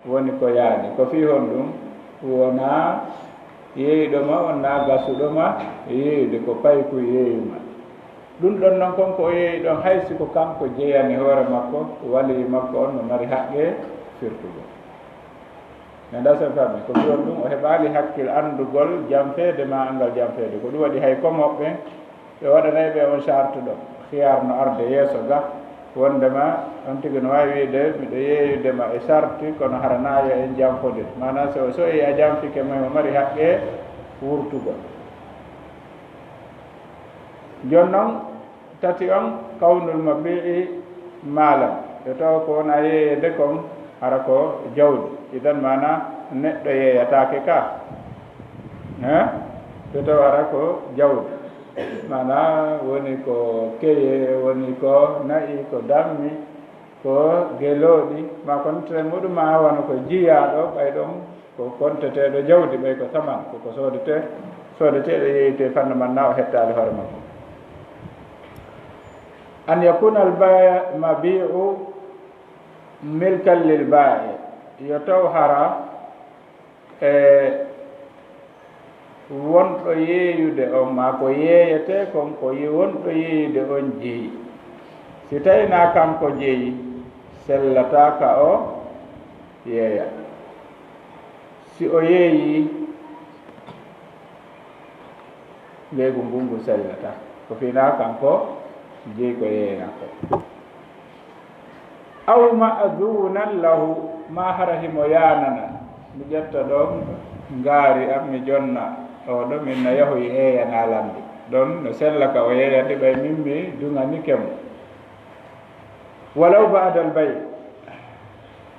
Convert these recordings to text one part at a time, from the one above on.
woni ko yaani ko fi hon ɗum wona yeeyɗoma wonna gasuɗoma yeeyde ko payku yeeyuma ɗum ɗon noon konko o yeeyi ɗon haysi ko kanko jeyani hoore makko wali makko on no mari haqqe firtugo mi dasen fammi ko ɗon ɗum o heɓali hakkil andugol jamfeede ma angal jamfeede ko ɗum waɗi hay comme hoɓɓe ɓe waɗanayi ɓe on charte ɗo xiyar no arde yeeso ga wondema on tigi no wawi wiide miɗo yeeyudema e sarti kono haranayo en jamfode manam so yeeyi a jamfike mo mari haqqe wurtugo jon noon tati on kawnul mabii maalam ɓe taw ko wona yeeyede kon hara ko jawdi idan mana neɗɗo yeeyatake ka ɓe taw hara ko jawdi mana woni ko keye woni ko nayi ko dammi ko gelooɗi ma kontere muɗum ma wona ko jiyaɗo ɓay ɗon ko konteteɗo jawdi ɓay ko saman koko sodeteɗo yeeyite fanno man na o hettali hoore makko an yakuna almabiu milkan lil ba'i yo taw hara wonɗo yeeyude on ma ko yeeyete kon ko wonɗo yeeyude on jeeyi si tawina kanko jeeyi sellataka o yeeya si o yeeyi leygu ngungu sellata ko fina kanko jeeyi ko yeeyako aw ma'dunan lahu ma hara himo yanana mi ƴetta ɗon ngaari am mi jonna oɗo min no yahoy eeyanalandi ɗon no sellaka o yeeyande ɓay min mi dunganike mo walaw baadal bay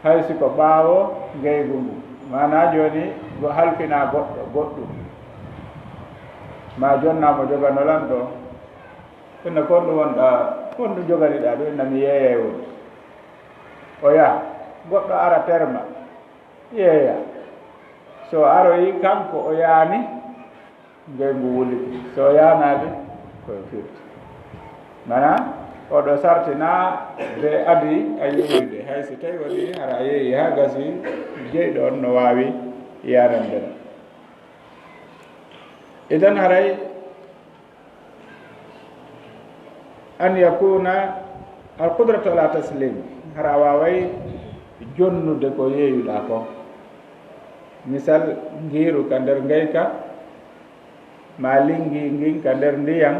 haysi ko ɓaawo ngeygu ngu mana joni halfina goɗɗum ma jonnamo joganolan ɗo inna kon ɗum wonɗa kon ɗum joganiɗa ɗo inna mi yeeyay won o yaha goɗɗo ara terma yeeya so aroyi kanko o yaani ngeygu wuliti so yanade koye firti mana oɗo sartina be abi a yeeyude hay si tawi waɗi hara yeeyi ha gasi jeyɗo on no wawi yananden idan haray an yakuna alqudratu ala taslim hara waway jonnude ko yeeyuɗa ko misal ngiru ka nder ngeyka ma lingi ngin ka nder ndiyam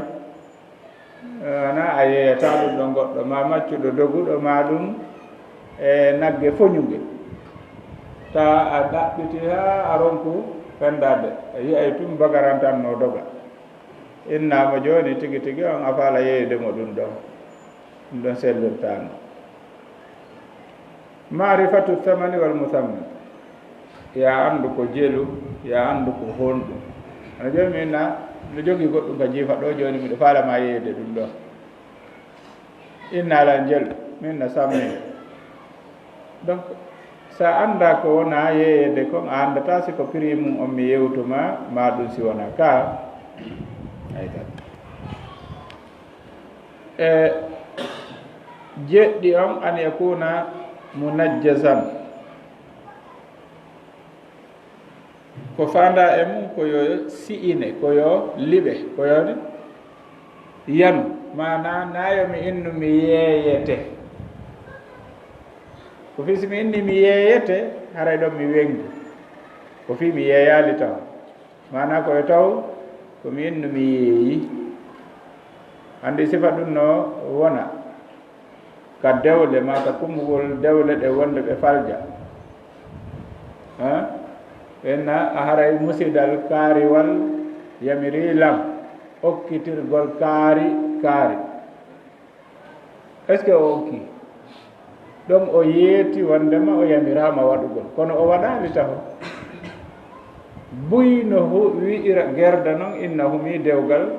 ana a yeeyata ɗum ɗo goɗɗo ma maccuɗo doguɗo ma ɗum e nagge foñuge ta a ɗaɓɓiti ha a ronku fendade a yiyay tum bagarantan no doga innama joni tigi tigi on a faala yeeyudemo ɗum ɗon sellirtano marifatu thamani wal musamman ya andu ko jelu ya andu ko honɗu ana joni minna miɗo jogui goɗɗum ka jiifa ɗo joni miɗo faalama yeeyde ɗum ɗo innala jelu min no sammi donc sa anda ko wona yeeyede kon a andata siko prix mum on mi yewtuma ma ɗum si wona ka aytan jeɗɗi on an yakuna munajjasan ko fanda e mum koyo si'ine koyo liɓe koyode yanu mana nayo mi innu mi yeeyete ko fi simi inni mi yeeyete haray ɗon mi wengi ko fi mi yeeyali taw mana koye taw komi innu mi yeeyi andi sifa ɗum no wona ka dewle ma ka kummugol dewle ɗe wonde ɓe falja enna a haray musidal kaariwal yamiri lam okkitirgol kaari est ce que o okki ɗum o yeeti wondema o yamirama waɗugol kono o waɗali taho buy no wi'ira gerda noon inna humi dewgal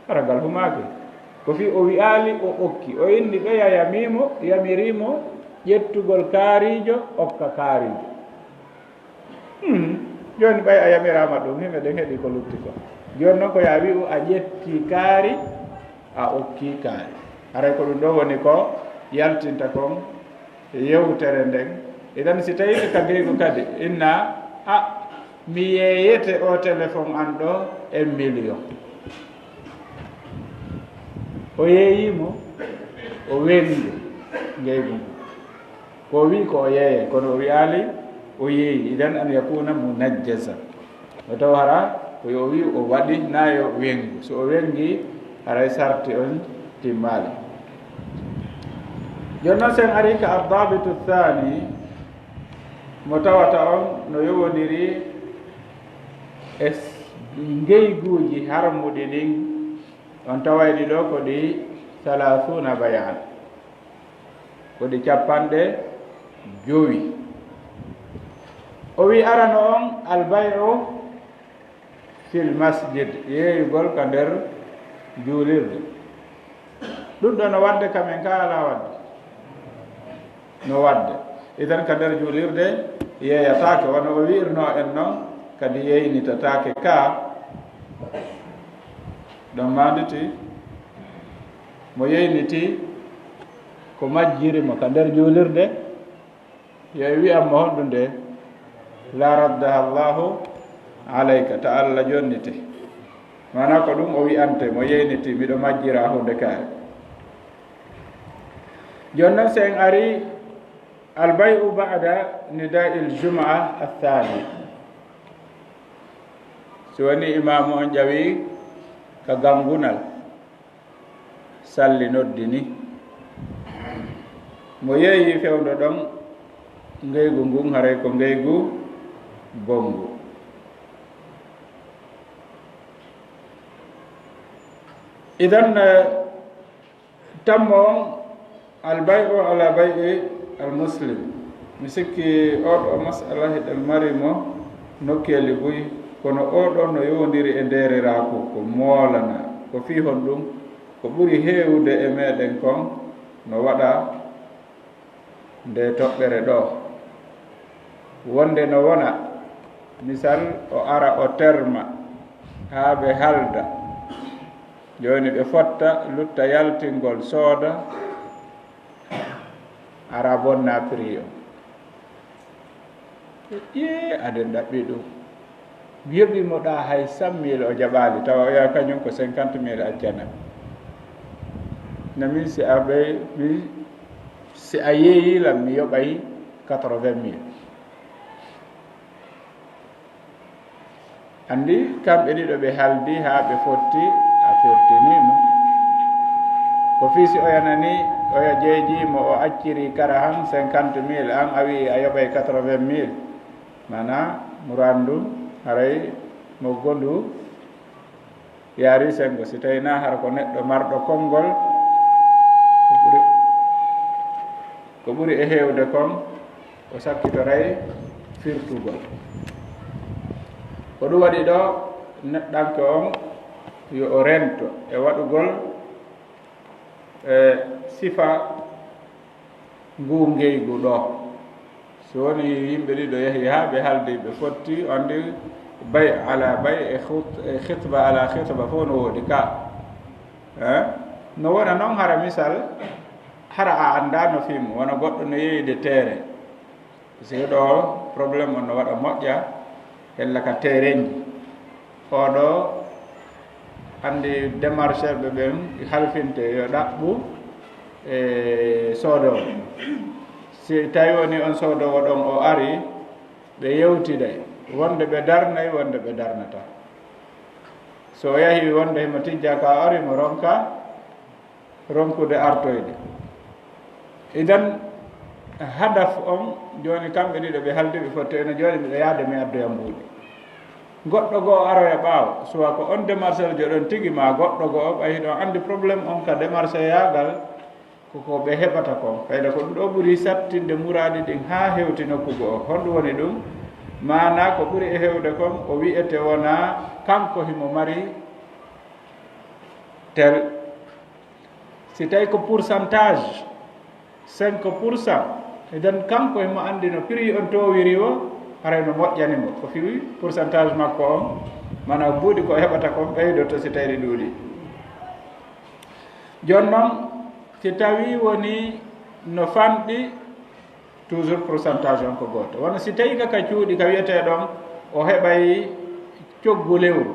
haragal humaki ko fi o wi'ali o okki o inni ɓeya yamirimo ƴettugol kaarijo okka kaarijo joni ɓay a yamirama ɗum himɓe ɗen heeɗi ko lutti ko joni noon ko ya wi a ƴetti kaari a okki kaari haray ko ɗum ɗo woni ko yaltinta kon yewtere nden idan si tawi ka geygu kadi inna mi yeeyete o téléphone an ɗo 1 million o yeeyimo o wendi geygu ngu ko wi ko o yeeye kono o wiyali o yeeyi idan an yakuna munajjasa o taw hara o wi o waɗi nayo wengu so o wengi haray sarti on timmali jonnon sen ari ka addabitu thani mo tawata on no yowodiri e ngeyguji harmuɗi ɗin on tawayɗi ɗo ko ɗi 30 bayan ko ɗi 50 o wi arano on albayu fil masjid yeeyugol ka nder juulirde ɗum ɗo no wadde kamen ka ala wadde no wadde idan ka nder juulirde yeeyatake wono o wirno en noon kadi yeynitatake ka ɗon manditi mo yeyniti ko majjirimo ka nder juulirde yo wiyatmo honɗum nde la raddaha llahu alayka ta Allah jonnite mana ko ɗum o wi'ante mo yeyniti miɗo majjira hunde kaare jonnon sen ari albayu ba'da nida'i ljum'a athani so woni imamu on ƴawi ka gangunal salli noddini mo yeeyi fewdo ɗon ngeygu ngun haray ko ngeygu bongu idan tammo on albayu ala bayi almuslim mi sikki oɗo masala heɗen mari mo nokkeli buy kono oɗo no yowdiri e nderiraku ko moolana ko fi hon ɗum ko ɓuri heewde e meɗen kon no waɗa nde toɓɓere ɗo wonde no wona misal o ara o terma haa ɓe halda joni ɓe fotta lutta yaltingol sooda ara bonna prix o ƴe aden ɗaɓɓi ɗum yoɓimo ɗa hay 100 000 o jaɓali tawa o yaha kañum ko 50 000 accana nami si a ɓey si a yeeyilam mi yoɓay 80 000 andi kamɓe ɗiɗo ɓe haldi ha ɓe fotti a fertinimo ko fiisi oyanani oya jeejimo o acciri kara han 50 000 an a wi a yoɓay 80 000 mana murandu haray mo gondu yaari sengo si tawina har ko neɗɗo marɗo konngol ko ɓuri e heewde kon o sakkitoray firtugol ko ɗum waɗi ɗo neɗɗanke on yo o rento e waɗugol sifa ngu ngeygu ɗo so woni yimɓe ɗiɗo yehi ha ɓe haldi ɓe fotti andi bay ala bay e khitba ala khitba fof no woodi ka no wona noon hara misal hara a anda no film wona goɗɗo no yeyde teere si ɗo probléme on no waɗa moƴƴa hella ka teerenji oɗo andi démarcherɓe ɓen halfinte yo ɗaɓɓu e soodowo si tawi woni on soodowo ɗon o ari ɓe yewtide wonde ɓe darnayi wonde ɓe darnata so yahi wonde himo tijja ka ari mo ronkude artoyde idan hadaf on joni kamɓe ɗiɗo ɓe haldi ɓe fotti ene joni mbiɗo yaade mi addoya mbuuɗi goɗɗo goo aroya ɓaawo soit ko on démarcheur joɗon tigi ma goɗɗo goo ɓayi ɗon andi probléme on ka démarché yagal koko ɓe heɓata kon ɓayde ko ɗum ɗo ɓuuri sattinde muraadi ɗin ha hewti nokkugo o honɗum woni ɗum mana ko ɓuri e hewde kon o wiyete wona kanko himo mari tel si tawi ko pourcentage 5%, idan kanko himo andi no prix on towiri o haray no moƴƴanimo ko fiwi pourcentage makko on mana buuɗi ko heɓata kon ɓeydoto si tawi ɗuuɗi joni noon si tawi woni no famɗi toujours pourcentage on ko goto wona si tawi kaka cuuɗi ka wiyete ɗon o heɓay coggu lewru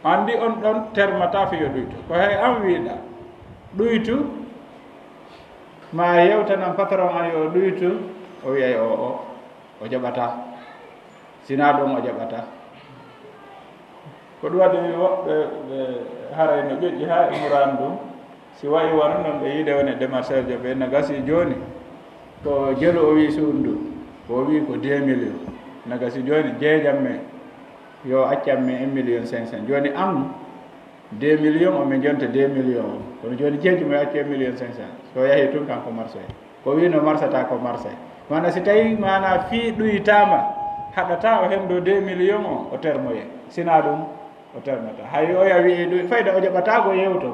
andi on ɗon termata fiyo ɗuytu ko hay an wiiɗa ɗuytu ma yewtanan patron an yo ɗuytu o wiyay o jaɓata sina ɗum o jaɓata ko ɗum waɗi woɓɓe ɓe haray no ƴoƴƴi ha e murandu si wayi wona noon ɓe yiide woni démarchage jo ɓe no gasi joni ko jelu o wi suundu o wi ko 2 millions no gasi joni jeejam me yo accam me 1 million 500 joni am 2 millions omin jonta 2 millions kono joni jeeji mo acci 1 million 500 so yahi tun kanko marché ko wino marsata ko marché mana si tawi mana fi ɗuytama haɗata o hendo 2 millions o termoye sina ɗum o termata hay o ya wi ɗum fayda o jaɓata ko yewto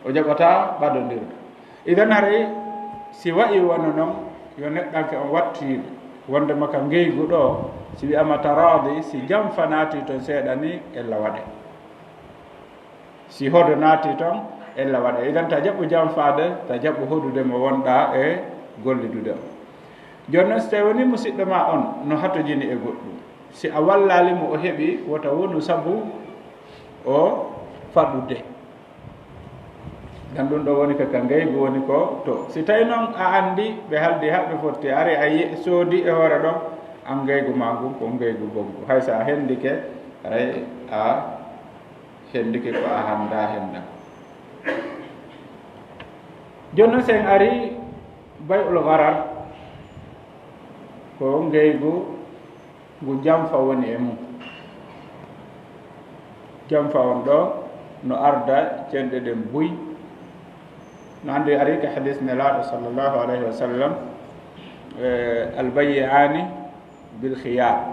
o jaɓata ɓaɗodirɗo idan haray si wayi wona noon yo neɗɗanke on wattiɓe wondema ka ngeygu ɗo si wiyama taradi si jam fa naati toon seeɗa ni ella waɗe si hodo naati toon ella waɗe idan ta jaɓɓu jam faade ta jaɓɓu hodude mo wonɗa e gollidude o joni noon so tawi woni musidɗo ma on no hatojini e goɗɗum si a wallalimo o heeɓi wota wonu sabu o faɗɗude dan ɗum ɗo woni kaka ngeygu woni ko to si tawi noon a andi ɓe haldi haɓɓe fotti ari a soodi e hoore ɗon an ngeygu ma ngu ko ngeygu bongu hay so a hendike aray a hendike ko a handa henda joni noon sen ari bay'ul gharar ko ngeygu ngu jamfa woni e mum jamfa on ɗo no arda cenɗe ɗen buy no andi ari ka hadis nelaɗo sallllahu alayhi wa sallam albayi'ani bil khiyar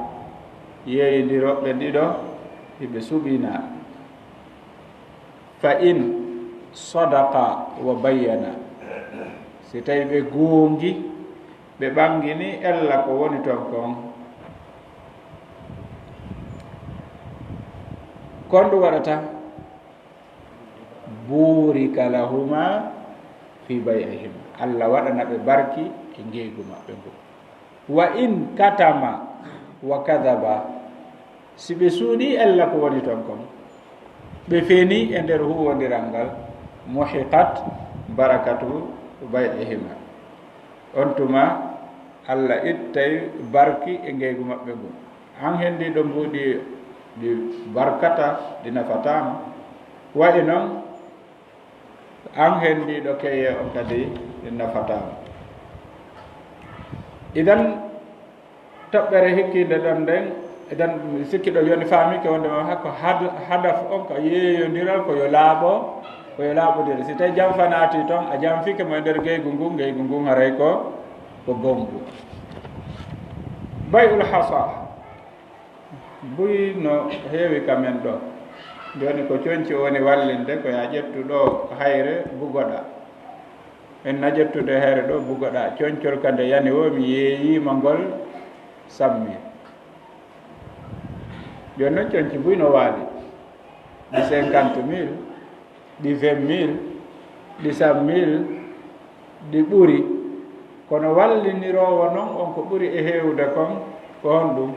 yeeyidiroɓe ɗiɗo hiɓe suɓina fa in sadaqa wa bayyana si tawi ɓe goongi ɓe ɓangini ella ko woni toon kon kon ɗum waɗata burika lahuma fi bay'ihim allah waɗana ɓe barki e ngeygu maɓɓe ngo wa in katama wa kadaba si ɓe suuɗi ella ko woni toon kon ɓe feeni e nder huwodiral ngal muhiqat barakatu bay'ihima on tuma allah ittay barki e ngeygu maɓɓe ngo an hendi ɗo mbuuɗi ɗi barkata ɗi nafatama wayi noon an hendiɗo keye on kadi ɗi nafatama idan toɓɓere hikkide ɗon nden idan sikkiɗo yoni faamike wondema hakko hadaf on ko yeeyodiral koyo laaɓodira si tawi jam fanati toon a jam fike mo e nder ngeygu ngu haray ko bongu bay'ul hasa buy no heewi kamen ɗo joni ko coñci woni wallinde ko ya ƴettu ɗo hayre bugoɗa en na ƴettude hayre ɗo bugoɗa coñcol ka nde yani o mi yeeyima ngol sammi joni noon coñci buy no waali ɗi 50 000 ɗi 20 000 ɗi 100 000 ɗi ɓuri kono wallinirowo noon on ko ɓuri e heewde kon ko honɗum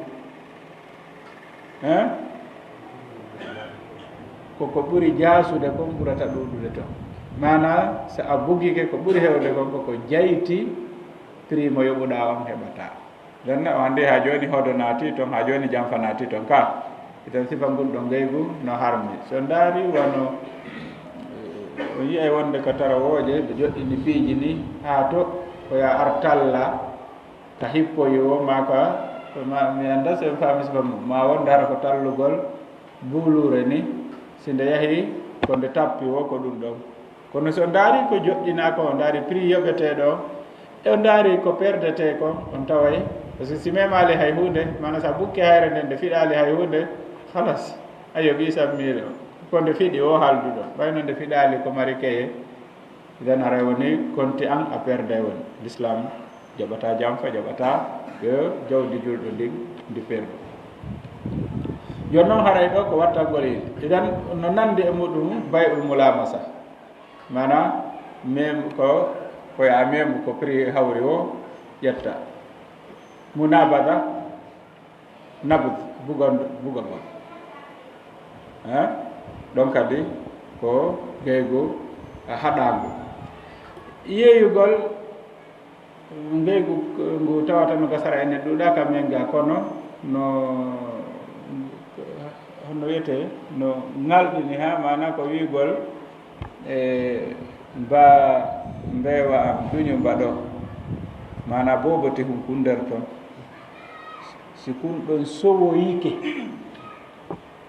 koko ɓuri jaasude kon ɓurata ɗuɗude toon mana so a bugike ko ɓuri hewde kon koko jayti prix mo yoɓuɗa on heɓata janna o andi ha joni hodo naati toon ha joni jamfa naati toon ka itan sifa ngulɗo ngeygu no harmi so ndaari wono o yiyay wonde ko tarawooje ɓe joɗɗini piiji ni ha to koya artalla ka hippoyo maka mi anda sen faami sifa mum ma wonde hara ko tallugol buulure ni si nde yahi ko nde tappi o ko ɗum ɗon kono so ndaari ko joɗɗina ko o ndaari prix yoɓeteɗo e o ndaari ko perdete ko on taway par ce que si memali hay hunde mana sa bukke hayre nde nde fiɗali hay hunde halas a yoɓi 100 000 ko nde fiɗi o halduɗo ɓayno nde fiɗali ko mari keye idan haray woni konti an a perde woni l'islam jaɓata jamfa jaɓata yo jawdi julɗo ndin ndi perdu joni noon haray ɗo ko wattangol idan no nandi e muɗum bay'ul mulamasa mana même ko koye amemu ko prix hawri o ƴetta munabada nabud bugol ɗon kadi ko geygu haɗagu yeeyugol ngeygu ngu tawatami ko sara ene ɗuuɗa kam men ga kono no hono wiyete no ngalɗini ha mana ko wiigol mba mbewa am duñu mbaɗo mana boboti hum kun nder toon si kun ɗon sowoyike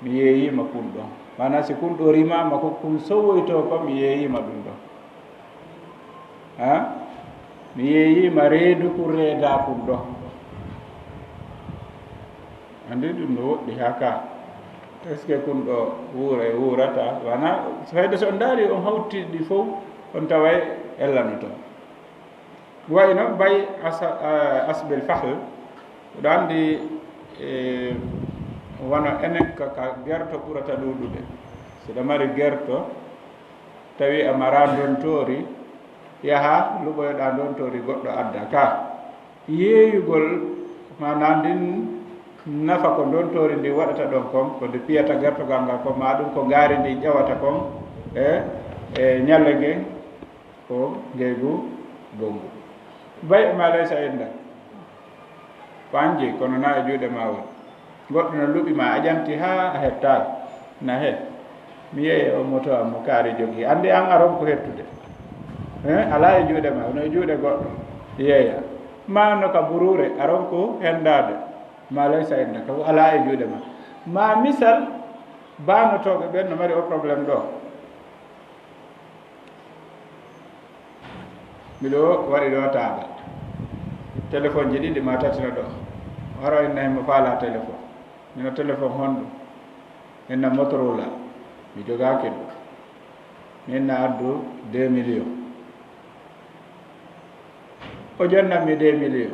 mi yeeyima kun ɗon mana si kun ɗo rimama ko kun sowoyto ko mi yeeyima ɗum ɗon mi yeeyima reedu kun reeda kun ɗon andi ɗum no woɗɗi ha ka est ce que kun ɗo wuura e wuurata wana hayde so on daari on hawtiɗi fof on taway ellano toon wayno bay asbel fahl ɗo andi wono enen ka gerto ɓurata ɗuɗude siɗa mari gerto tawi a mara dontori yaha luɓoyoɗa dontori goɗɗo adda ka yeeyugol mana ndin nafa ko dontori ndi waɗata ɗon kon ko nde piyata gertogal ngal ko ma ɗum ko gaari ndi ƴewata kon e ñalle nge ko ngeygu gongu bay ma laysa inda ko anji kono na e juuɗe ma woni goɗɗo no luɓima a ƴamti ha a hettali na he mi yeeye o moto am mo kaari jogii andi an aron ko hettude ala e juuɗe ma no e juuɗe goɗɗo yeeya ma no ka burure aron ko hendade ma laysa inda ka ala e juuɗe ma misal banotoɓe ɓen no mari o probléme ɗo miɗo waɗi ɗo taaba téléphone ji ɗiɗi ma tatina ɗo haro en nayi mo faala téléphone mino téléphone honɗum enna Motorola mi jogaki ɗum minna addu 2 millions o jonnanmi 2 millions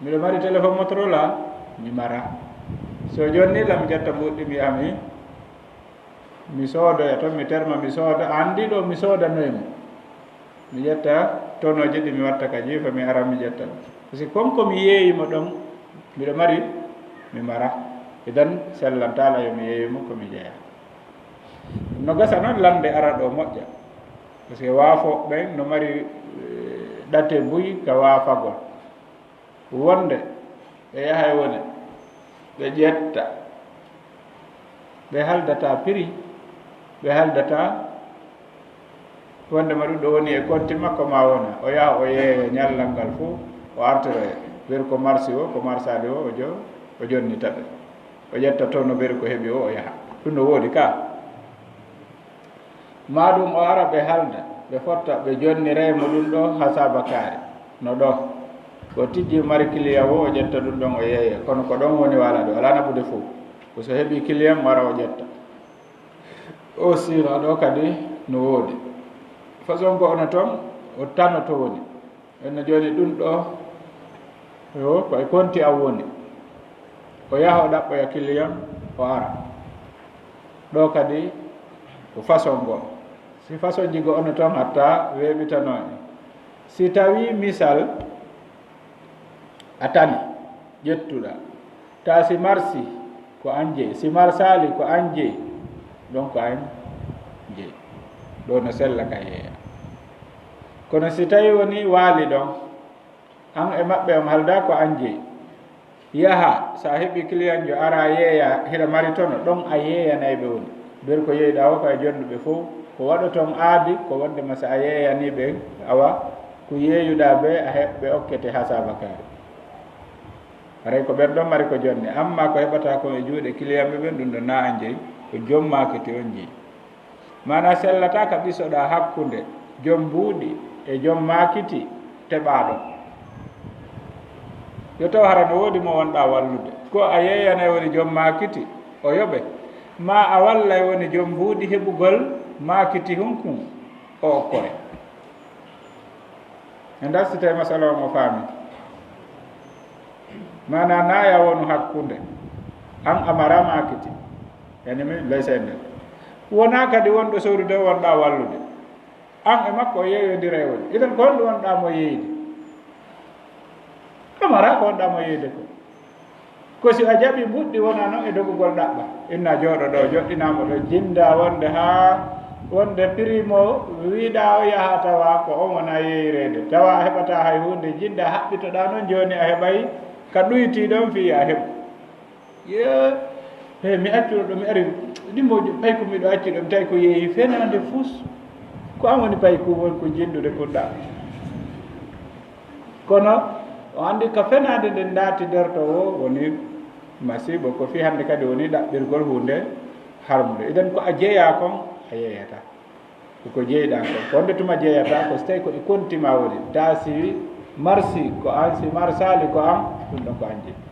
miɗo mari téléphone Motorola mi mara so jonni lam jetta mbuɗɗi mi ami mi soodoya toon mi terma mi sooda andi ɗo mi soodanoymo mi ƴetta tonoji ɗi mi watta ka jiifa mi ara mi ƴetta par ce que comme ko mi yeeyimo ɗon mbiɗo mari mi mara idan sellantala yo mi yeeyimo ko mi jeeya no gasa noon lande ara ɗo moƴƴa par ce que waafo ɓen no mari ɗate buy ka waafagol wonde ɓe yahay woni ɓe ƴetta ɓe haldata prix ɓe haldata wondema ɗum ɗo woni e compte makko ma wona o yaha o yeeya ñallal ngal fof o artira ɓeri ko marché o ko marsali o o jonnita ɓe o ƴetta toon no ɓeri ko heeɓi o yaha ɗum no woodi ka ma ɗum o ara ɓe halda ɓe fotta ɓe jonniraymo ɗum ɗo ha sabakaari no ɗo o tijji mari client o ƴetta ɗum ɗon o yeeya kono ko ɗon woni wala ɗo ala naɓude fof ko so heeɓi client wara o ƴetta o sira ɗo kadi no woodi façon go ono toon o tanoto woni enno joni ɗum ɗo yo koye konti am woni o yaha o ɗaɓɓoya client o ara ɗo kadi ko façon go si façon ji go ono toon hatta weeɓitanoe si tawi misal a tani ƴettuɗa ta si marsi ko an jeeyi si marsali ko an jeeyi donc an jeeyi ɗo no sella ka yeeya kono si tawi woni waali ɗon an e maɓɓe on halda ko an jeeyi yaha sa heɓi client jo ara yeeya hiɗa mari tono ɗon a yeeyanayɓe woni ɓer ko yeeyɗa o koye jonduɓe fof ko waɗa toon aadi ko wondema sa a yeeyaniɓe awa ko yeeyuɗa ɓe a heɓɓe okkete ha sabakaari aray ko ɓen ɗon mari ko jonne amma ko heɓata ko e juuɗe client ɓe ɓen ɗum ɗo na an jeeyi ko joom makete on jeeyi mana sellata ka ɓisoɗa hakkude joom mbuuɗi e joom makiti teɓaɗo yo taw hara no woodi mo wonɗa wallude ko a yeeyanay woni joom makiti o yoɓe ma a wallay woni joom mbuuɗi heɓugol makiti hunkum o okkoye e darsitay masala o mo faami mana naya wonu hakkude an amara makiti yanimi laysa e nder wona kadi wonɗo sowrude wonɗa wallude an e makko o yeeyodira e woni idan ko honɗum wonɗamo yeyde kamara ko wonɗamo yeyde ko si a jaɓi mbuɗɗi wona noon e dogugol ɗaɓɓa inna jooɗo ɗo joɗɗinamo ɗo jinda wonde ha wonde primo wiiɗa o yaha tawa ko on wona yeeyrede tawa a heɓata hay hunde jinda haɓɓitoɗa noon joni a heɓay ka ɗuyti ɗon fi a heɓ ye mi accuro ɗo mi ari ɗimmoji pay ko miɗo acci ɗo mi tawi ko yeeyi fenade fus ko an woni pay ku won ko jindude kuɗɗa kono o andi ko fenade nde daati nder to o woni masibo ko fi hande kadi woni ɗaɓɓirgol hunde harmude idan ko a jeeya kon a yeeyata ko jeeyɗa kon ko nde tuma jeeyata ko so tawi ko e kontima woni ta si marsi ko an si marsali ko an ɗum ɗon ko an jeeyi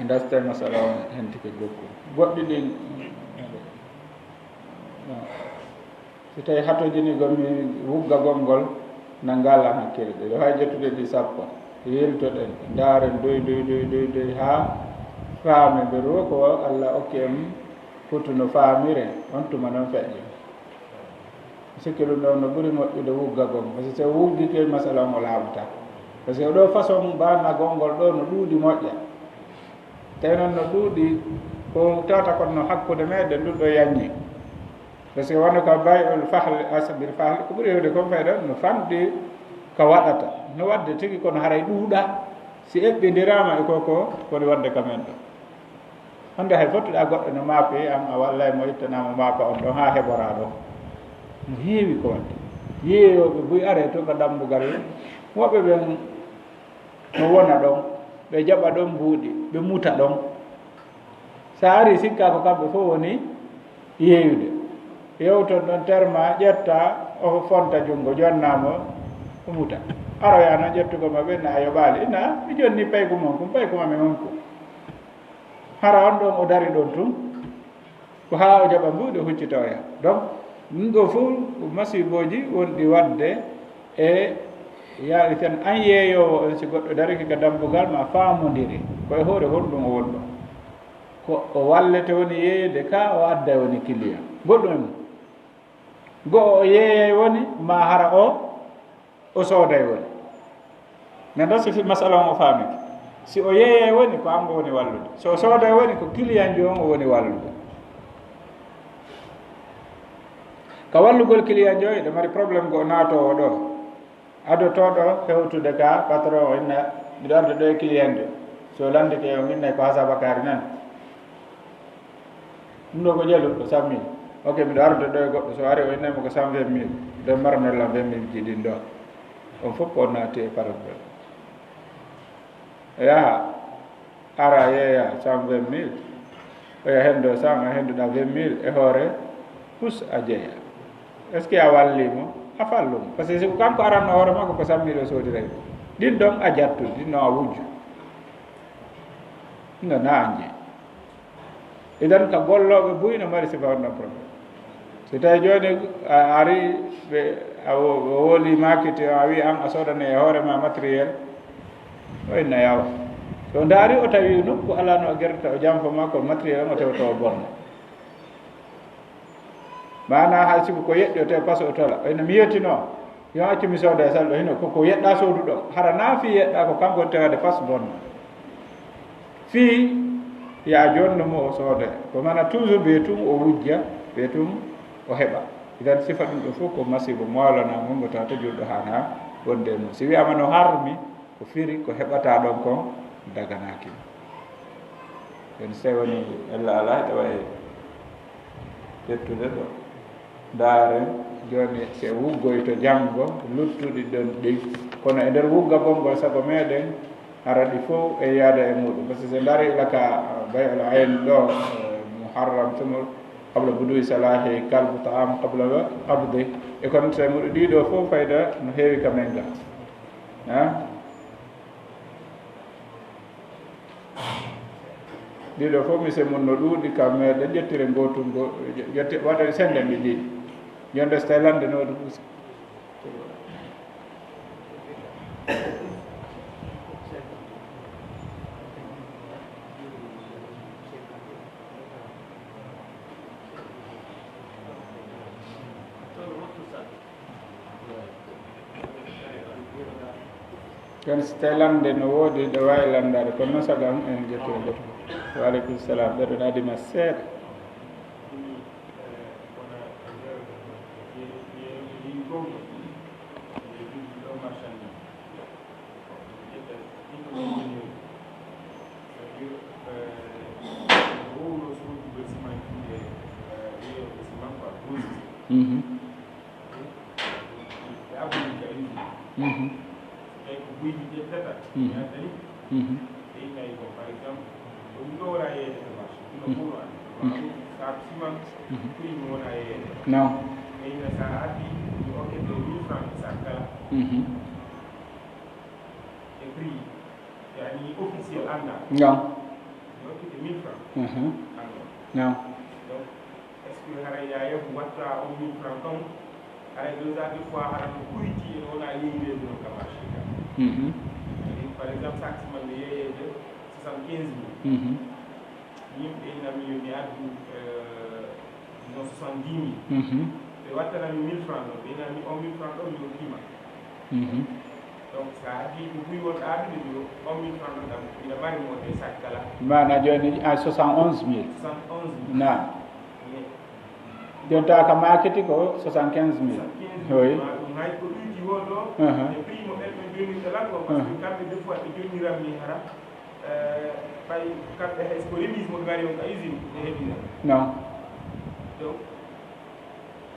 e dasta masala on hentike gokku goɗɗi ɗin so tawi hatojinigomi wuggagol ngol nangala hakkille ɗe ɗo hay jettude ɗi sappo yeltoɗen daaren doy ha faame ɓe ro ko Allah okki en futuno faamire on tuma noon feƴƴe sikki ɗum ɗon no ɓuri moƴƴude wuggagol par ce que so wuggike masala on o laaɓata par ce que ɗo façon mbanagol ngol ɗo no ɗuuɗi moƴƴa tawi noon no ɗuuɗi ko tawata kon no hakkude meɗen ɗum ɗo yanñi par ce que wonno ko bayol fahle asabir fahle ko ɓuri hewde kon fayɗon no famɗi ko waɗata no wadde tigi kono haray ɗuuɗa si eɓɓidirama e koko woni wadde kamen ɗo hande hay fottuɗa goɗɗo no maapi am a wallay mo ittanama maapa on ɗon ha heɓora ɗon no heewi ko wadde yeeyoɓe buy are to ko dambugal woɓɓe ɓen no wona ɗon ɓe jaɓa ɗon mbuuɗi ɓe muta ɗon sa ari sikka ko kamɓe fof woni yeeyude yewton ɗon terma ƴetta o fonta junngo jonnamo o muta aroya noon ƴettugoma ɓenna a yoɓaali ina mi jonni paygu mon kum paygumami on ko hara on ɗon o dari ɗon tun ko ha o jaɓa mbuuɗi o huccitoya donc ɗum ɗo fof masiboji wonɗi wadde e yaari tan an yeeyowo on si goɗɗo dariki ko dambugal ma faamodiri koye hoore honɗum o wonɗo ko o wallete woni yeeyde ka o adda woni client goɗɗum e mum go o yeeyay woni ma hara o sooday woni mais ɗon si masala on o faamiki si o yeeyay woni ko ango woni wallude so o sooday woni ko client jo on o woni wallude ko wallugol client jo eɗe mari probléme go naatowo ɗo adotoɗo hewtude ka patron o inna mbiɗo arde ɗo e client jo so landike o minnay ko hasabakari nan ɗum ɗo ko ƴeluɗo 100 000 ok mbiɗo arde ɗo e goɗɗo so ari o innaymo ko 120 000 de marnellam 20 000 ji ɗin ɗo on fof ko naati e paragraphe yaha ara yeeya 120 000 oya hendo 100 a henduɗa 20 000 e hoore pus a jeeya est ce que a wallimo a fallumo par ce que siko kanko aranno hoore makko ko 100 000 o soodiray ɗin ɗon a jattu ɗin ɗon a wujju no naanje idan ka gollooɓe buyno mari sifa wonɗon probléme so tawi jooni a ari ɓe a wooli makiti a wi an a soodani e hoorema matériel o inna yawa so ndaari o tawi nokku alano o gerdata o jamfo makko matériel on o tewto o bonno mana hay siko ko yeɗɗi o tawi passe o tola o inna mi yettino yo accu mi sooda e salɗo hino koko yeɗɗa sooduɗo hara naafi yeɗɗa ko kanko tewade passe bonno fii ya jonnumo o sooda ko mana toujours ɓe tum o wujja ɓe tum o heɓa idan sifa ɗum ɗo fof ko masibo mawlana mum ngo tawta juɗɗo hana wonde mum si wiyama no harmi ko firi ko heɓata ɗon kon daganaki ken so woni allah ala tawa e ƴettude ɗo daaren joni se wuggoy to janggo luttuɗi ɗon ɗi kono e nder wuggagol ngol sago meɗen haraɗi fof e yaada e muɗum par ce que so dari laka bay al ayn ɗo muharram tumol qabla buduy salahi kalbu taam qabla qabde e kono so muɗo ɗiɗo fof fayda no heewi ka men ga ɗiɗo fof mise mum no ɗuuɗi kam meɗen ƴettire gotum go ƴetti waɗa senden ɗi ɗiɗi jonde so tawi lande no waɗi puusi jon so tawi lande no woodi ɗo wawi landade kono noon sagam en ƴettude goto waleykum salam ɓeɗon adima seeɗa non non non par exemple taxe man ne yeeyede 75 000 yimɓe inami yo mi addu disons 70 000 ɓe wattanami 1000 francs ɗo ɓe inami 1000 francs ɗo mi hokkima donc sa addi ko ɓuuri wonɗo addude mi 1000 francs ɗo ɗam ina mari mode sac kala mana joni a 71 000 71 000 na joni tawa ka maketi ko 75 000 oui ɗum hay ko ɗuyti won ɗo e prix mo ɓen ɓe jonirta lan ko par ce que kamɓe deux fois ɓe joniram ni hara ɓay kamɓe hayso ko remise mo gari on ka usine ɓe heɓina non donc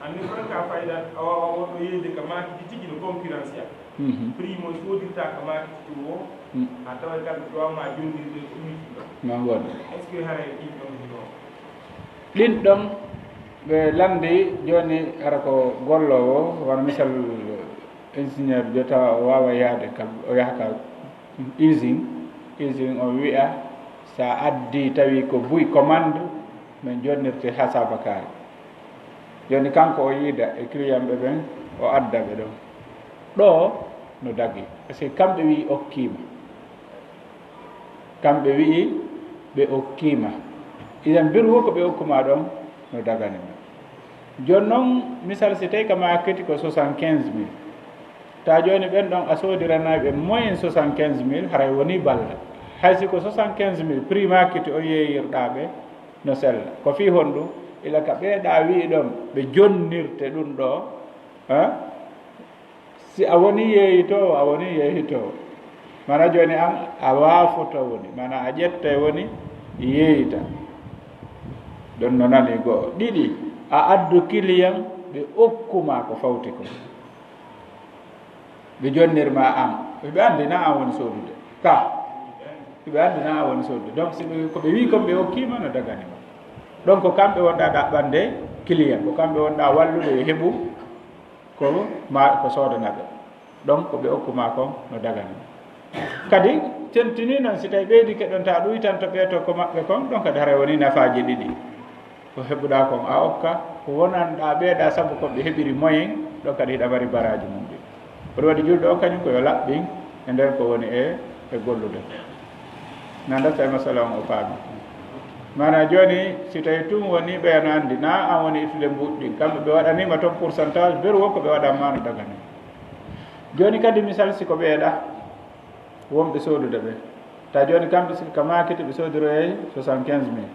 andi fran ka faydat a wawa wonɗo yeyde ka makiti tigui no concurrentiel prix mo sodirta ka makiti ɗum o a tawat kamɓe ɓe wawma jondirde ko ɗuyti ɗo non woɗɗo est ce que hara ɗin ɗon hino ɗin ɗon ɓe landi joni ara ko gollowo wona misal ingénieur jota o wawa yaade kam o yahaka usine o wiya sa addi tawi ko buy commande min jonnirte ha sabakare joni kanko o yiida e client ɓe ɓen o adda ɓe ɗon ɗo no dagui par ce que kamɓe wi okkima kamɓe wi ɓe okkima iden bir wo ko ɓe okkuma ɗon no daganima joni noon misal si tawi kama keti ko 75 000 ta joni ɓen ɗon a sodiranaɓe moyen 75 000 haray woni balla haysi ko 75 000 prix makiti o yeeyirɗaɓe no sella ko fi honɗum ila ka ɓeeɗa wi ɗon ɓe jonnirte ɗum ɗo si a woni yeeyitowo a woni yeeyitowo mana joni an a waafoto woni mana a ƴette woni yeeyita ɗon no nani goo ɗiɗi a addu client ɓe okkuma ko fawti ko ɓe jonnirma an ɓe andina an woni sodude ka ɓe andina an woni sodude donc siɓe koɓe wi kom ɓe okkima no daganima donc ko kamɓe wonɗa ɗaɓɓande client ko kamɓe wonɗa wallude e heɓu ko ma ko sodanaɓe donc ko ɓe okkuma kon no daganima kadi tentini noon si tawi ɓeydi keɗon ta ɗuytan to ɓeeto ko maɓɓe kon donc kadi haray woni nafaji ɗiɗi ko heɓuɗa kon a okka ko wonanɗa ɓeeɗa saabu koɓe heɓiri moyen ɗo kadi hiɗa mari baraji mum ɗi oɗo waɗi julɗo o kañum koyo laɓɓin e nder ko woni e gollude nanda tawi masala on o paami mana joni si tawi tum woni ɓeeno andi na an woni ittude mbuɗɗin kamɓe ɓe waɗanima ton pourcentage beru wo ko ɓe waɗanma no dagani joni kadi misal siko ɓeeɗa wonɓe sodude ɓe ta joni kamɓe sika makete ɓe sodiroyey 75 000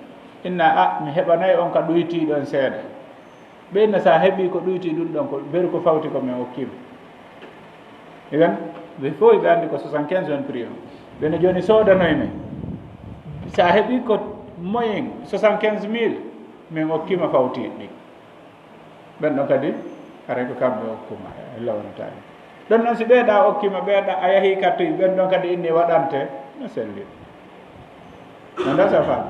inna a mi heɓanayi on ka ɗuytiɗon seeɗa ɓeyna sa heeɓi ko ɗuyti ɗum ɗon ko beru ko fawti ko min hokkima igen ɓe fof ɓe andi ko 75 on prix on ɓene joni sodanoymen sa heeɓi ko moyen 75 000 min hokkima fawtiɗ ɗi ɓen ɗon kadi haray ko kamɓe hokkuma lawnatani ɗon noon si ɓeeɗa hokkima ɓeeɗa a yeehi kattoyi ɓen ɗon kadi inni waɗante no selli no ndasa faam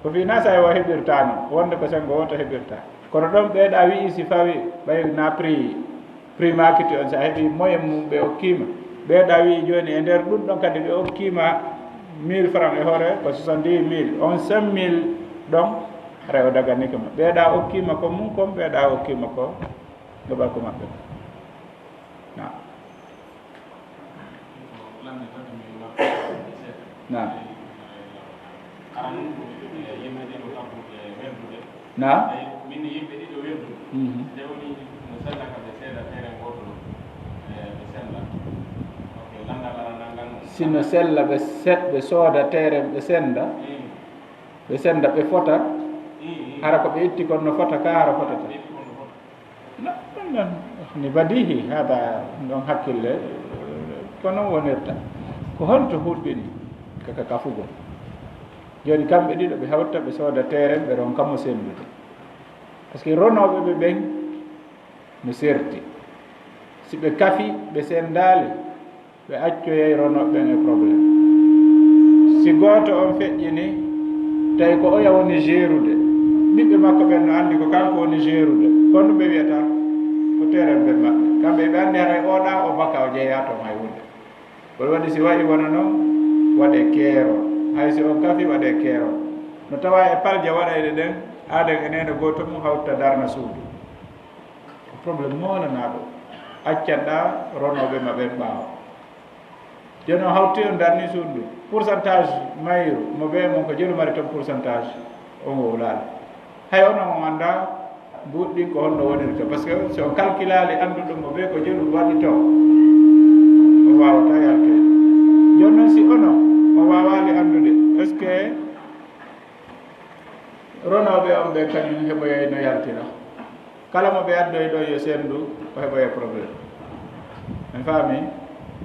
ko fina sa wo heɓirtano wonde ko sengo wonto heɓirta kono ɗon ɓeeɗa wii si fawi ɓay na prix makiti on sa heeɓi moyen mum ɓe hokkima ɓeeɗa wii joni e nder ɗum ɗon kadi ɓe hokkima 1000 francs e hoore ko 70 000 on 5 000 ɗon haray o daganikoma ɓeeɗa hokkima ko mum kom ɓeeɗa hokkima ko ɗoɓal ko maɓɓe na na min yimɓe ɗiɗo werdude nde woni no sella kamɓe seeɗa feere goto ɓe sella ok landal ara nangan sino sella ɓe sooda terem ɓe senda ɓe fota hara ko ɓe itti kon no fota ka hara fotata non ni badihi hada ɗon hakkille ko noon wonirta ko honto huɗɗini kaka kafugo joni kamɓe ɗiɗo ɓe hawta ɓe sooda terem ɓe ron kammo sendude par ce que ronoɓe ɓe ɓen no serti si ɓe kafi ɓe sendali ɓe accoyey ronoɓe ɓen e probléme si goto on feƴƴini tawi ko oya woni gérude ɓiɓɓe makko ɓen no andi ko kanko woni gérude kono ɓe wiyata ko terem ɓe maɓɓe kamɓe ɓe andi haray oɗa o baka o jeeya to may hunde kono waɗi si waɗi wona noon waɗe keerol hay si on kafi waɗe keerol no tawa e palje waɗayde ɗen aɗen enene goto mum hawta darna suudu ko probléme molanaɗo accanɗa ronoɓe ma ɓen ɓaawa joni o hawti on darni suudu pourcentage mayru mo ɓe mon ko jelu mari toon pourcentage on wowlaali hay onon o annda mbuɗɗin ko honno woniri to par ce que si on calculali annduɗum mo ɓe ko jelu waɗi to o wawata yaltoyde joni noon si ono o wawali anndude est ce que ronoɓe on ɓe kañum heɓoyey no yaltira kala mo ɓe addoy ɗo yo sendu o heɓoye probléme en faami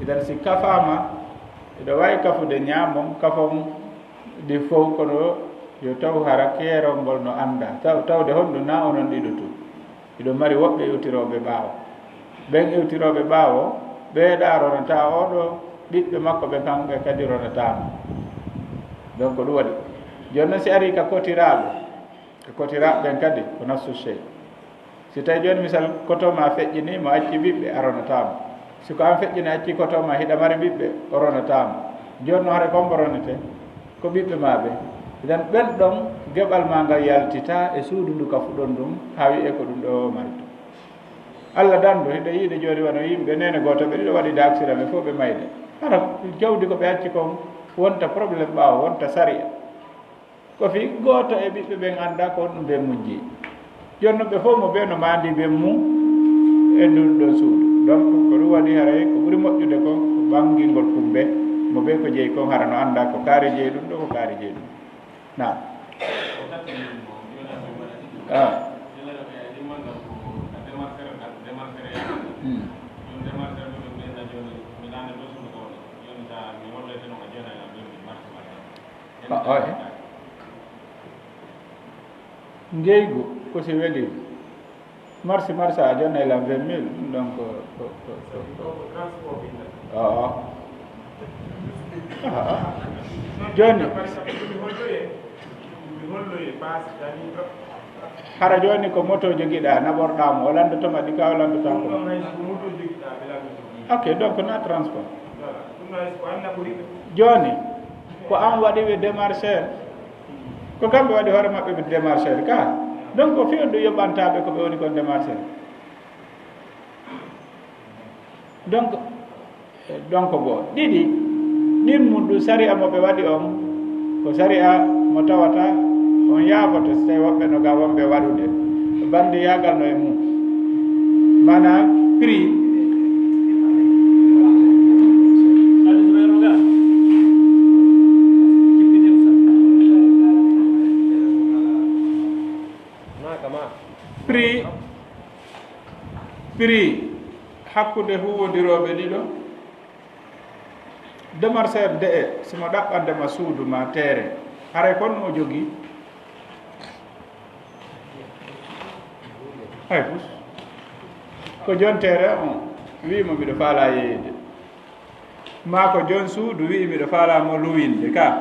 idan si kafama eɗo wawi kafude ñaamon kafon ɗi fof kono yo taw hara keerol ngol no anda tawde honɗum na onon ɗiɗo tu iɗo mari woɓɓe iwtiroɓe ɓaawo ɓen iwtiroɓe ɓaawo ɓeeɗa ronata oɗo ɓiɓɓe makko ɓe kamɓe kadi ronatama donc ɗum waɗi joni noon si ari ka kotiraɓe ɓen kadi ko nafsu chey si tawi joni misal kotoma feƴƴini mo acci ɓiɓɓe a ronatama siko an feƴƴini acci kotoma hiɗa mari ɓiɓɓe o ronatama joni no hara kombo ronete ko ɓiɓɓe maɓe idan ɓen ɗon geɓal ma ngal yaltita e suudu ndu kafuɗon ɗum ha wiye ko ɗum ɗo mari ɗum allah dandu hiɗo yiiɗe joni wono yimɓe nene goto ɓe ɗiɗo waɗi daksira ɓe fof ɓe mayde hara jawdi ko ɓe acci kon wonta probléme ɓaawo wonta saria ko fi goto e ɓiɓɓe ɓen anda ko ɗum ɓe mujji joni noon ɓe fof mo ɓe no mandi ɓen mum e ndun ɗon suudu donc ko ɗum waɗi haray ko ɓuuri moƴƴude kon ko ɓangilngol kumɓe mo ɓe ko jeeyi kon hara no anda ko kaari jeeyi ɗum ɗo ko kaari jeeyi ɗum nam ngeygu ko si weeli marché a jonna elan 20 000 donc joni hara joni ko moto joguiɗa naɓorɗamo o landotoma ɗi ka o landotako ok donc na transport joni ko an waɗiɓe démarcheur ko kamɓe waɗi hoore maɓɓe ɓe démarcheur ka donc ko fiyon ɗum yoɓɓantaɓe ko ɓe woni kon démarcheur donc goo ɗiɗi ɗin mum ɗum saria mo ɓe waɗi on ko saria mo tawata on yaafoto so tawi woɓɓe no ga wonɓe waɗude bande yagal no e mum mana prix prix hakkude huwodiroɓe ɗiɗo démarcheur de e simo ɗaɓɓandema suudu ma teere haray konno o jogii hay fus ko jon teere on wimo mbiɗo faala yeyde ma ko jon suudu wi mbiɗo faalamo luwinde ka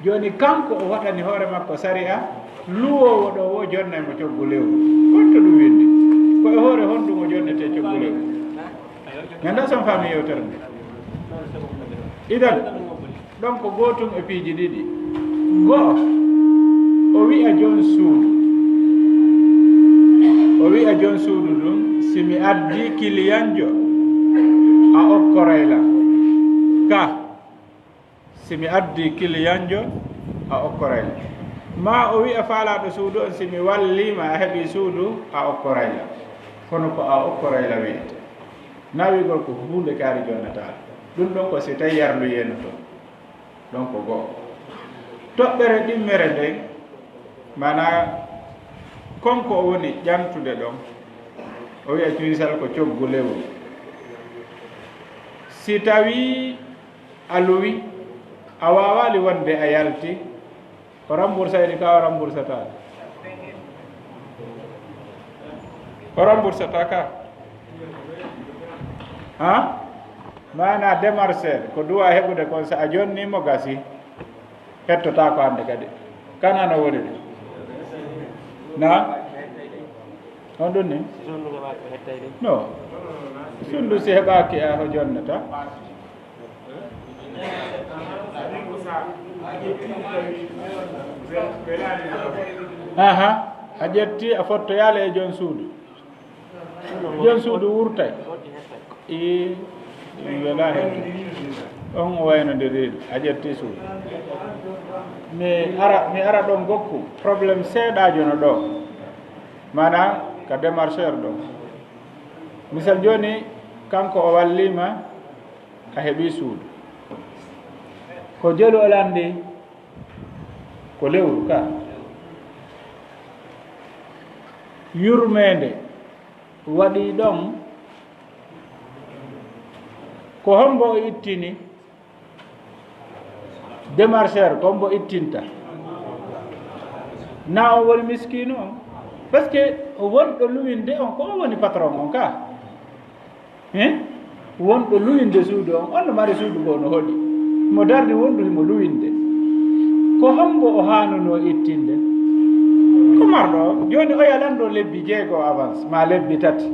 joni kanko o waɗani hoore makko saria luwowo ɗo wo jonnaymo coggu lewru konto ɗum windi koye hoore honɗum o jonnete coggu lewru ganda son faami yewtere nde idan ɗon ko gootum e piiji ɗiɗi goo o wi'a jon suudu ɗum simi addi kiliyanjo a okkoraylam ka simi addi kiliyanjo a okkoraylam ma o wi'a faalaɗo suudu on simi wallima a heeɓi suudu a okkoraylam kono ko a okkorayla wiyete nawigol ko hunde kaari jonnataɗo ɗum ɗon ko si tawi yarlu yeno to ɗon ko goo toɓɓere ɗimmere nden mana konko o woni ƴamtude ɗon o wiya cuisal ko coggu lewru si tawi a luwi a wawali wonde a yalti ko remboursayni ka o remboursata o remboursata ka ha mana démarcheur ko duwa heɓude kon sa a jonnimo gasi hettota ko hande kadi kanano woni de na on ɗum ni non sundu si heɓaki a ho jonnata aha a ƴetti a fottoyala e jon suudu wurtay i wela hen on waynode reedu a ƴetti suudu mi ara ɗon gokku probléme seeɗajo no ɗo mana ka démarcheur ɗo misal joni kanko o wallima a heeɓi suudu ko jelu olandi ko lewru ka yurmede waɗi ɗon ko hombo o ittini démarcheur ko hombo ittinta na o woni miskinu on par ce que wonɗo luwinde on ko on woni patron on ka wonɗo luwinde suudu on no mari suudu ngo no hoɗi mo dardi wonɗuhimo luwinde ko hombo o hanuno ittinde ko marɗo joni o yalanɗo lebbi 6 avance ma lebbi 3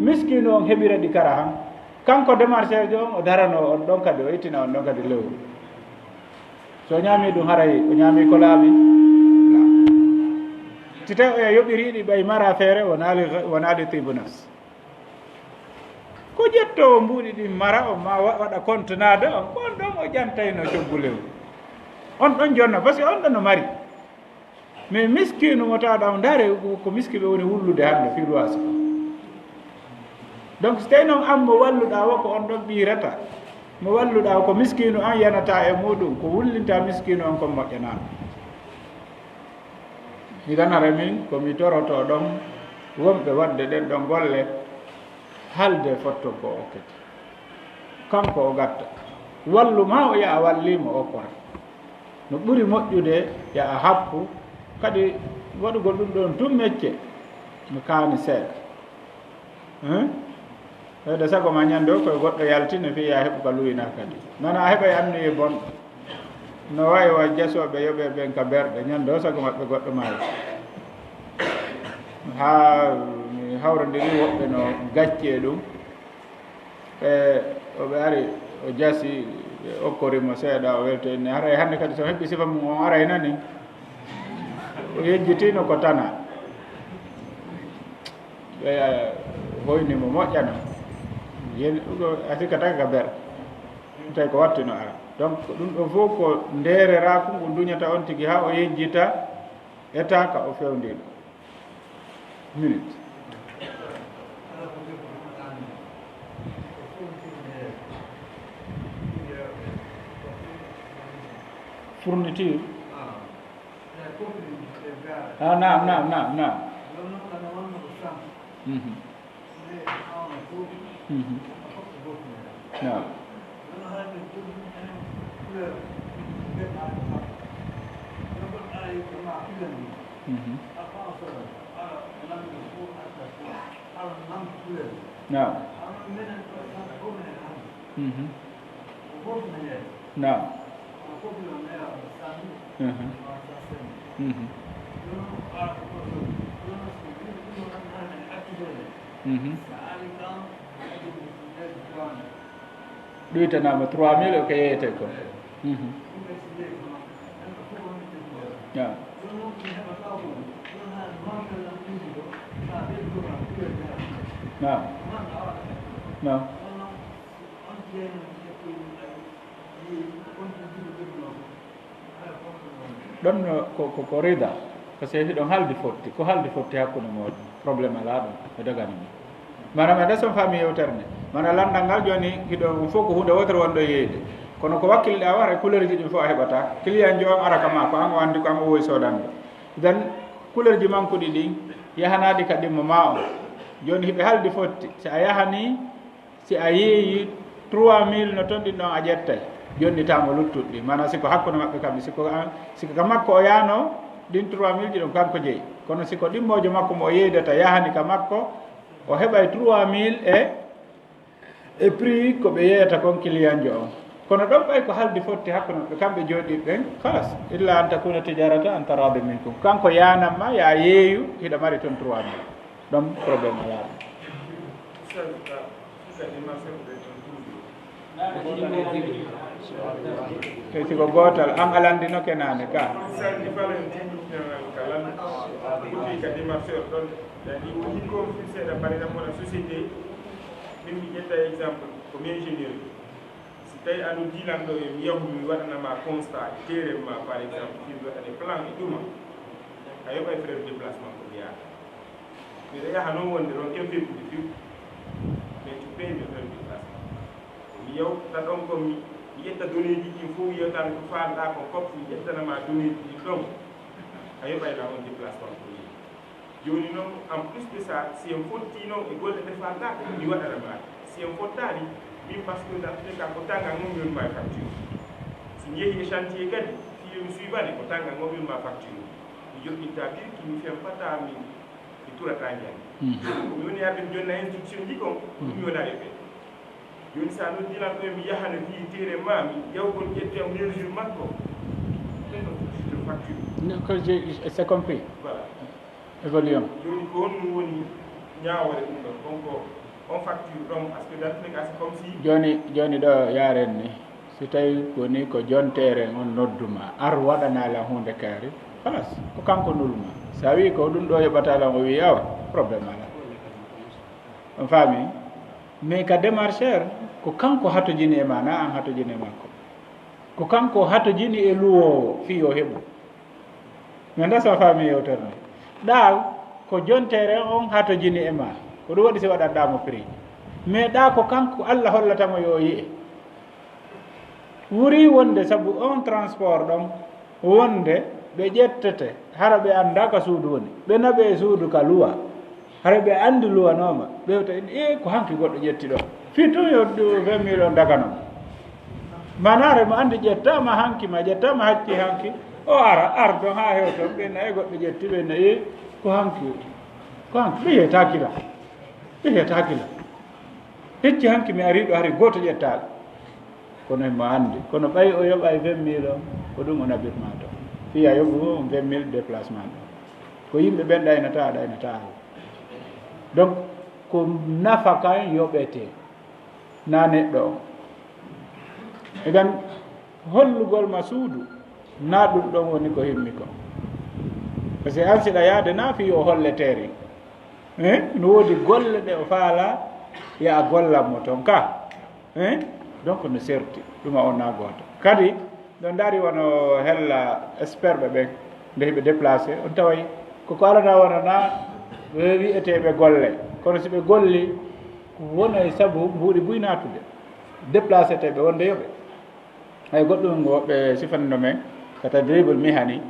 miskinu on heɓira ɗi kara han kanko démarcheur jo on o darano on ɗon kadi o ittina on ɗon kadi lewru so ñaami ɗum haray o ñaami ko laaɓi si tawi o yoɓiriɗi ɓay mara feere wonaali tribunal ko ƴettowo mbuuɗi ɗi mara o ma waɗa contenade on ko on ɗon o ƴantayno coggu lewru on ɗon jonna par ce que on ɗon no mari mais miskinu mo tawaɗa o ndaare ko miskiɓe woni wullude hannde filoise donc so tawi noon an mo walluɗa wo ko on ɗon ɓiirata mo walluɗa ko miskinu an yanata e muɗum ko wullinta miskinu on kon moƴƴanama higanara min komi toroto ɗon wonɓe wadde ɗen ɗon golle halde fotto ko o keti kanko o gatta wallu ma o yaa wallimo o kora no ɓuri moƴƴude ya a happu kadi waɗugol ɗum ɗon tum mecce no kaani seeɗa heyde sago ma ñande o koye goɗɗo yaltine fiya heɓu ka luyina kadi mana a heɓa anni e bon no wawi wa jasoɓe yoɓe ɓen ka berɗe ñande o sago maɓɓe goɗɗo maayi ha mi hawrodiri woɓɓe no gacci e ɗum e oɓe ari o jasi okkorimo seeɗa o welte ni haray hannde kadi so heɓɓi sifa mum on aray nani o yejjitino ko tana ɓe hoynimo moƴƴano a sikkataka ka ber tawi ko wattino ara donc ɗum ɗo fof ko nderera ko ngu duñata on tigi ha o yejjita etaka o fewndino minute fourniture nam no no ɗuytanama 3000 ko yeyete ko no ɗon ko rida ko seefi ɗon haldi fotti ko haldi fotti hakkude moɗon probléme ala ɗum e daganimi manam ade son fami yewtere nde mana landal ngal joni kiɗo fof ko hunde wotere wonɗo yeyde kono ko wakkille a wara couleur ji ɗin fof a heɓata client jo on ara ka ma ko an o andi ko an o woyi sodanɗo den couleur ji mankuɗi ɗin yahanaɗi ka ɗimmo ma on joni hiɓe haldi fotti si a yahani si a yeeyi 3000 no toon ɗin ɗon a ƴettay jonnitamo luttuɗɗi mana siko hakkude maɓɓe kamɓe siko ka makko o yano ɗin 3000 ji ɗon kanko jeeyi kono siko ɗimmojo makko mo o yeydata yahani ka makko o heɓay 3000 e prix ko ɓe yeyata kon client jo on kono ɗon ɓay ko haldi fotti hakkude maɓɓe kamɓe jooɗi ɓen halas illa an takuna tijarata an tarade min kum kanko yanamma ya yeeyu hiɗa mari toon 3000 ɗon probléme alaɗo te siko gootal an alandino kenane ka min mi ƴetta exemple comme ingénieur si tawi aɗa dilanɗo e mi yahu mi waɗanama constat e téere ma par exemple fi waɗane plan e ɗuma a yoɓay frais de déplacement ko mi yaha mbiɗa yaha noon wonde ɗon infirkude fiw mais tu paye mes frais de déplacement mi yewta ɗon ko mi ƴetta donné ji ɗin fof yewtade ko falɗa ko fof mi ƴettanama donné ji ɗin ɗon a yoɓayla on déplacement ko yeehi joni noon en plus de ça si en fotti noon e golle ɗe falɗaka mi waɗanama si en fottani min par ce que dante ka ko tanga ngomiyonma e facture si jeehi e chantier kadi fiyomi suivane ko tanga ngomiyonma facture mi joɗɗinta birki mi fen fata mi turata jani mi woni arde mi jonna instruction ji kon ɗum wona yoɓe joni sa noddinan ɗo mi yahana fi téere ma mi yawgol ƴetten mesure makko ɗum facture c'est compris voilà évolution joni ko honɗum woni ñawore ɗum ɗon donc on facture ɗon par ce que dante ka c'est comme si joni ɗo yaren ni si tawi woni ko jontere on nodduma ar waɗanalan hunde kaari halas ko kanko nulma sa wi ko ɗum ɗo yoɓatalan o wi awa probléme ala on faami mais ka démarcheur ko kanko hatojini e ma na an hatojini e makko ko kanko hatojini e luwowo fi o heɓu mais nda sa faami yewtere nde ɗa ko jontere on hatojini e ma ko ɗum waɗi si waɗanɗamo prix mais ɗa ko kanko Allah hollatamo yo yiye wuri wonde saabu on transport ɗon wonde ɓe ƴettete hara ɓe anda ka suudu woni ɓe naɓe e suudu ka luwa hara ɓe andi luwanoma ɓewta ko hanki goɗɗo ƴetti ɗo fi tun yo 20 000 on daganom manare mo andi ƴettama hanki ma ƴettama hacci hanki o ara ardon ha hew ton ɓe nayi goɗɗo ƴetti ɓe nayi ko hanki ɓe yetakila hecci hanki mi ari ɗo hari goto ƴettaɗo kono mo andi kono ɓay o yoɓa e 20 000 on ko ɗum o nabirma to fiya yoɓu 20 000 déplacement ɗo ko yimɓe ɓen ɗaynata donc ko nafa kan yoɓete na neɗɗo o egan hollugol ma suudu na ɗum ɗon woni ko himmi ko par ce que an siɗa yaade na fi o holleteeri no woodi golle ɗe o faala ya gollanmo toon ka donc no serti ɗuma o na gooto kadi ɗo daari wono hella expertɓe ɓen nde hiɓe déplacé on taway koko alata wonana wiyeteɓe golle kono si ɓe golli wona e sabu mbuuɗi buy natude déplacé teɓe wonde yoɓe hay goɗɗum woɓɓe sifanno men kata dribble mihani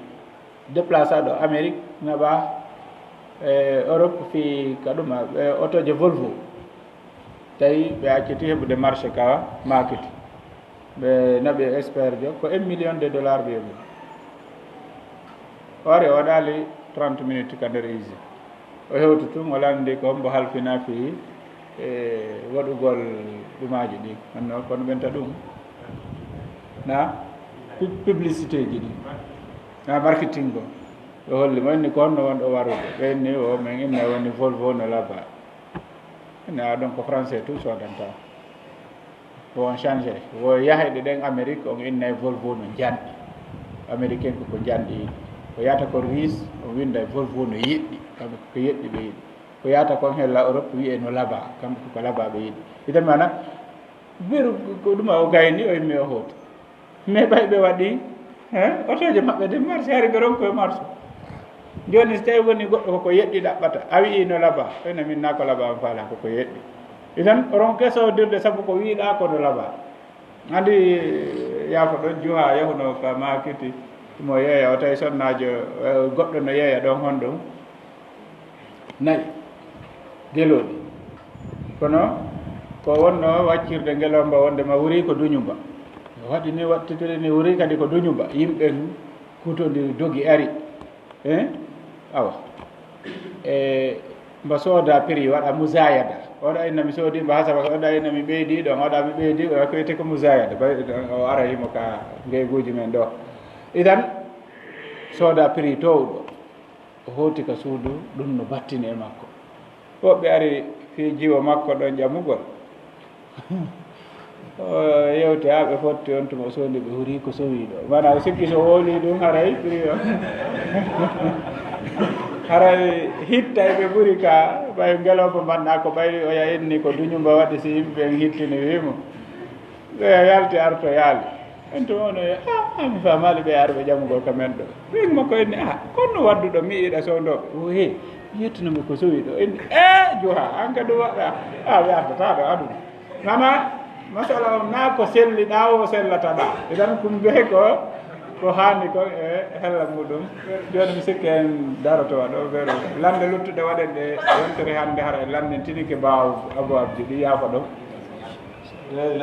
déplacé ɗo Amérique naɓa Europe fi ka ɗuma autoje Volvo tawi ɓe acciti heɓude marché kawa makiti ɓe naɓi expert jo ko 1 million de dollars ɓe yoɓi ore o waɗali 30 minutes ka nder usine o hewti tum o landi ko mbo halfina fi waɗugol ɗumaji ɗi anno kono ɓenta ɗum na publicité ji ɗi na marketing go ɗo holli mo inni ko honno wonɗo warude ɓenni o min inne woni Volvo no laba ine a ɗon ko français tout sodanta bo on changé wo yahayɗe ɗen Amérique on inne Volvo no janɗi américain ko janɗi yiɗi ko yata ko ris o winda Volvo no yiɗɗi kamɓe ko yeɗɗi ɓe yiɗi ko yata kon hella Europe wiye no laba kamɓe koko laba ɓe yiɗi itan mana biru ko ɗuma o gayni o yimmi o hooti mais ɓay ɓe waɗi otoje maɓɓe de marché hari ɓe ronko e marché joni so tawi woni goɗɗo koko yeɗɗi ɗaɓɓata a wii no laaɓa ene min na ko laaɓa faala koko yeɗɗi idan oron kesodirde sabu ko wiiɗa kono laaɓa andi yaafo ɗon juha yahuno ka makiti mo yeeya o tawi sonnajo goɗɗo no yeeya ɗon honɗum nayi geloɗi kono ko wonno waccirde ngelomba wondema wuri ko duñumba waɗi ni wattitiri ni wuri kadi ko duñumba yimɓe kutodiri dogi ari awa mbo sooda prix waɗa musayada oɗa inna mi soodi mbo hasaba oɗa inna mi ɓeydi ɗon oɗa mi ɓeydi ko wiyete ko musayada o ara himo ka ngeyguji men ɗo idan sooda prix towɗo o hoti ka suudu ɗum no battini e makko woɓɓe ari fi jiwo makko ɗon ƴamugol yewte ha ɓe fotti on tuma soodi ɓe huri ko sowi ɗo mana sikki so wooli ɗum haray prix o haray hitta ɓe ɓuri ka ɓay ngelomba mbanɗa ko ɓayri o yayinni ko duñumba waɗi si yimɓe hittini wimo ɓe yalti arto yaali en tuma ono mi famali ɓe arɓe ƴamugol ka men ɗo ɓin makko inni konno wadduɗo mi yiɗa sowdoɓe o he yettinomi ko sowi ɗo inni juha an kadi waɗa ɓe ardata ɗo aduna mana masala o na ko selliɗa o sellataɗa idan kum behe ko hani ko e hella muɗum joni mi sikki en darotowa ɗo vero lande luttuɗe waɗen ɗe yontere hande hara e landintinike mbaw abouabji ɗi yaafa ɗo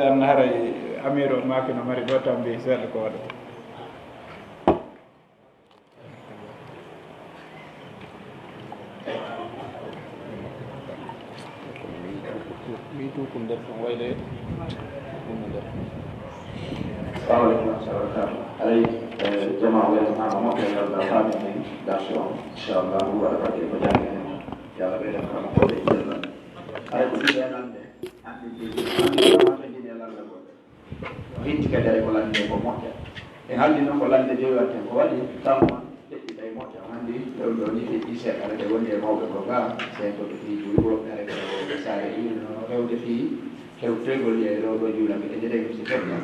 an haray amir on makino mari ɗo tan mbi seeɗa ko waɗa kum nder ɗum wayde ɗum nder assalamu aleykum warahmatullah alay jama weltanama moɓɓe ganduɗa faami hen darse on inchallah waɗa fadde ko jangi hen yalla ɓeyden kama koɓe ƴellan hay ko ɗiɗe lande andiɗiɗe lande goɗɗe o hitti kadi ay ko lande ko moƴƴa e haaldi noon ko lande de watten ko waɗi tamma heƴƴi tawi moƴƴa handi ɗewɗo ni heƴƴi seeɗa rede woni e mawɓe ko ga sentoɗo fii juuɗi woɓɓe rede o saare ɗino rewde fii hewtregol ye rewɗo juulaɓe e jeɗe si feƴƴa